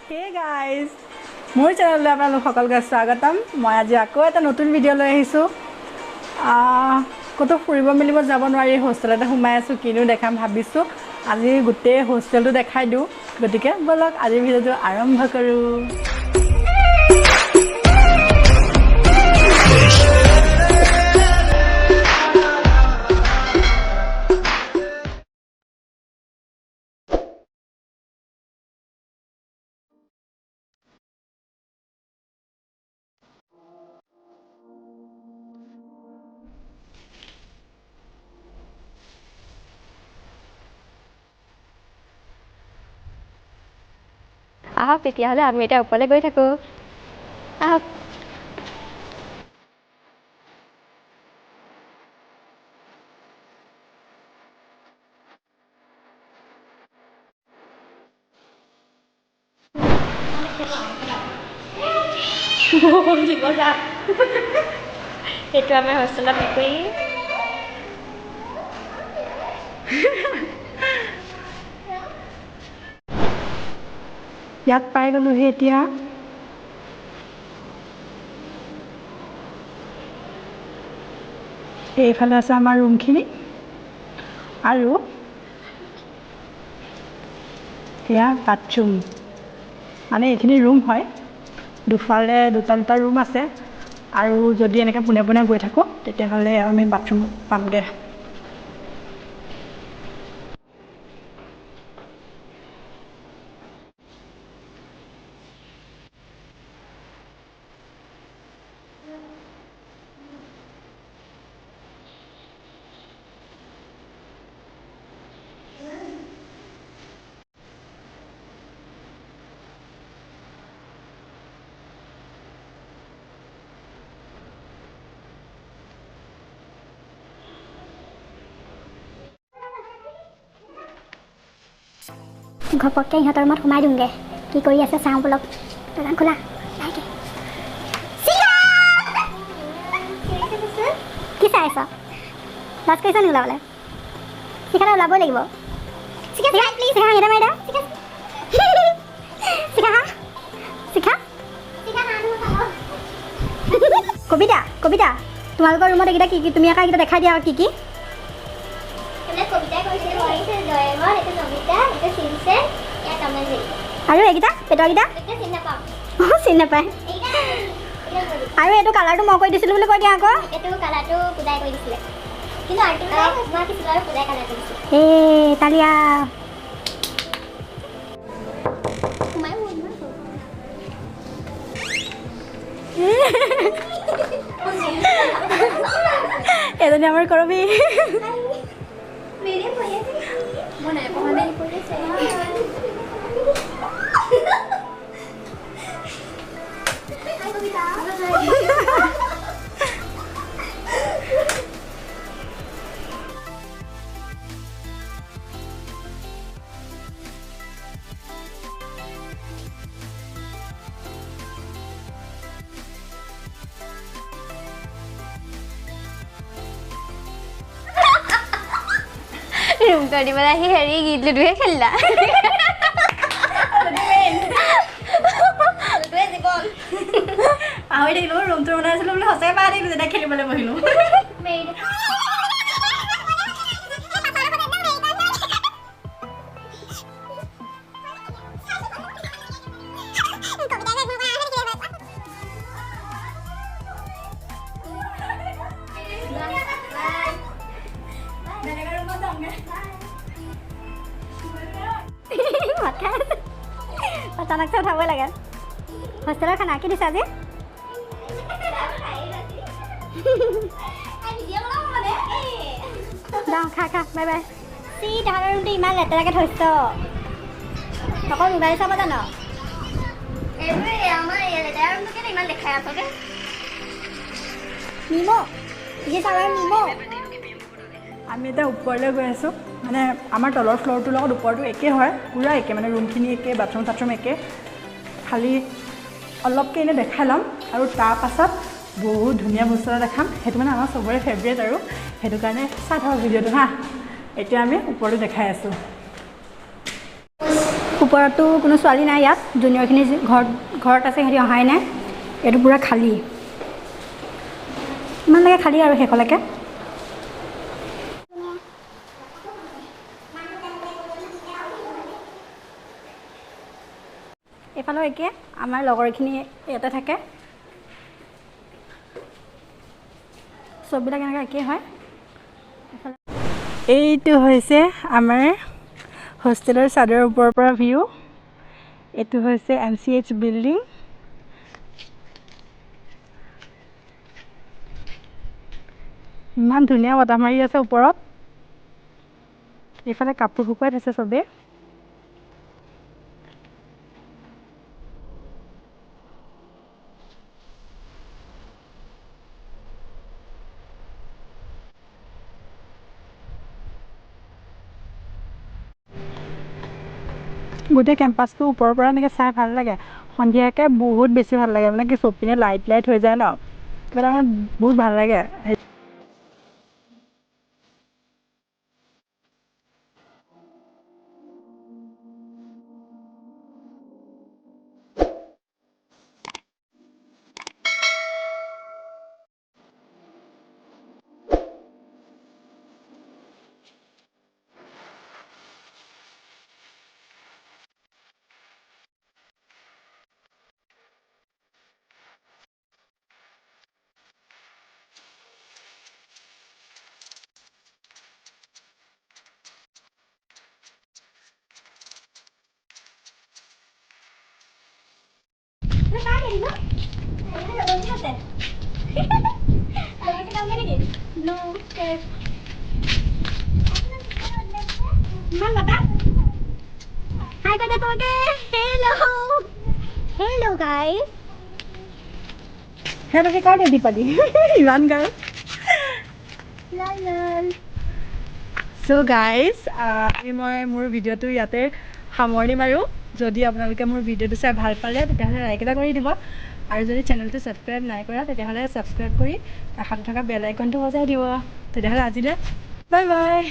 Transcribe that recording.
Hey guys, মোৰ চেনেললৈ আপোনালোক সকলোকে স্বাগতম। মই আজি আকৌ এটা নতুন ভিডিঅ' লৈ আহিছোঁ। ক'তো ফুৰিব মেলিব যাব নোৱাৰি, হোষ্টেলতে সোমাই আছোঁ, কিনো দেখাম ভাবিছোঁ। আজি গোটেই হোষ্টেলটো দেখাই দিওঁ, গতিকে বলক আজিৰ ভিডিঅ'টো আৰম্ভ কৰোঁ। আহক তেতিয়াহ'লে আমি এতিয়া ওপৰলৈ গৈ থাকোঁ। আহক। এইটো আমাৰ হোষ্টেলৰ পুখুৰী। ইয়াত পাই গ'লোহি এতিয়া। এইফালে আছে আমাৰ ৰুমখিনি আৰু এয়া বাথৰুম, মানে এইখিনি ৰুম হয়। দুফালে দুটা দুটা ৰুম আছে আৰু যদি এনেকৈ পোনে পোনে গৈ থাকোঁ তেতিয়াহ'লে আমি বাথৰুম পামগৈ। ঘপককৈ ইহঁতৰ ৰুমত সোমাই দিওঁগৈ, কি কৰি আছে চাওঁ বলক। দোকান খোলা কি চাই আছ? লাজ কৰিছ নি ওলাবলৈ? শিখাতে ওলাবই লাগিব। কবিতা কবিতা, তোমালোকৰ ৰুমত এইকেইটা কি কি? তুমি আকৌ এইকেইটা দেখাই দিয়া কি কি? আৰু এইকেইটা পেটৰকেইটা চিনি নাপায়। আৰু এইটো কালাৰটো মই কৰি দিছিলোঁ বুলি কৈ দিয়া আকৌ। এই তালিয়া এজনী আমাৰ কৰবি। ৰুম কৰি দিবলৈ আহি হেৰি গীত লুডুহে খেলিলা। পাহৰি থাকিলোঁ, ৰুমটো বনাইছিলোঁ বুলি সঁচাকৈ পাহৰি থাকিলোঁ যেতিয়া খেলিবলৈ বহিলোঁ। অচানক চে উঠাবই লাগে। হোষ্টেলৰ খানা কি দিছা আজি? যাওঁ খা খা, বাই বাই। তাহাঁতৰ ৰুমটো ইমান লেতেৰাকৈ থৈছ, অকল মোবাইল চাব জানো? নিমো যি চাবাৰ নিমো। আমি এতিয়া ওপৰলৈ গৈ আছোঁ, মানে আমাৰ তলৰ ফ্ল'ৰটোৰ লগত ওপৰটো একে হয়, পূৰা একে, মানে ৰুমখিনি একে, বাথৰুম চাথৰুম একে, খালি অলপকৈ এনেই দেখাই ল'ম আৰু তাৰ পাছত বহুত ধুনীয়া বস্তু এটা দেখাম। সেইটো মানে আমাৰ চবৰে ফেভৰেট আৰু সেইটো কাৰণে চাই থাকক ভিডিঅ'টো হা। এতিয়া আমি ওপৰটো দেখাই আছোঁ। ওপৰতো কোনো ছোৱালী নাই ইয়াত জুনিয়ৰখিনি ঘৰত আছে সিহঁতি অহাই নাই এইটো পূৰা খালী ইমান লাগে খালী আৰু শেষলৈকে এইফালেও একে আমাৰ লগৰখিনি ইয়াতে থাকে চববিলাক এনেকৈ একেই হয় এইটো হৈছে আমাৰ হোষ্টেলৰ চাদৰ ওপৰৰ পৰা ভিউ এইটো হৈছে MCH বিল্ডিং ইমান ধুনীয়া বতাহ মাৰি আছে ওপৰত এইফালে কাপোৰ শুকুৱাই থৈছে চবেই গোটেই কেম্পাছটো ওপৰৰ পৰা এনেকৈ চাই ভাল লাগে সন্ধিয়াকৈ বহুত বেছি ভাল লাগে মানে কি চব পিনে লাইট হৈ যায় ন কিবা এটা বহুত ভাল লাগে Hi kata toge. Hello guys. সিহঁতকে কাৰণে দি পালি ইমান গান চ' গাইজ মই মোৰ ভিডিঅ'টো ইয়াতে সামৰণি মাৰোঁ যদি আপোনালোকে মোৰ ভিডিঅ'টো চাই ভাল পালে তেতিয়াহ'লে লাইক এটা কৰি দিব আৰু যদি চেনেলটো ছাবস্ক্ৰাইব নাই কৰা তেতিয়াহ'লে ছাবস্ক্ৰাইব কৰি কাষত থকা বেল আইকনটো বজাই দিব তেতিয়াহ'লে আজিলৈ বাই বাই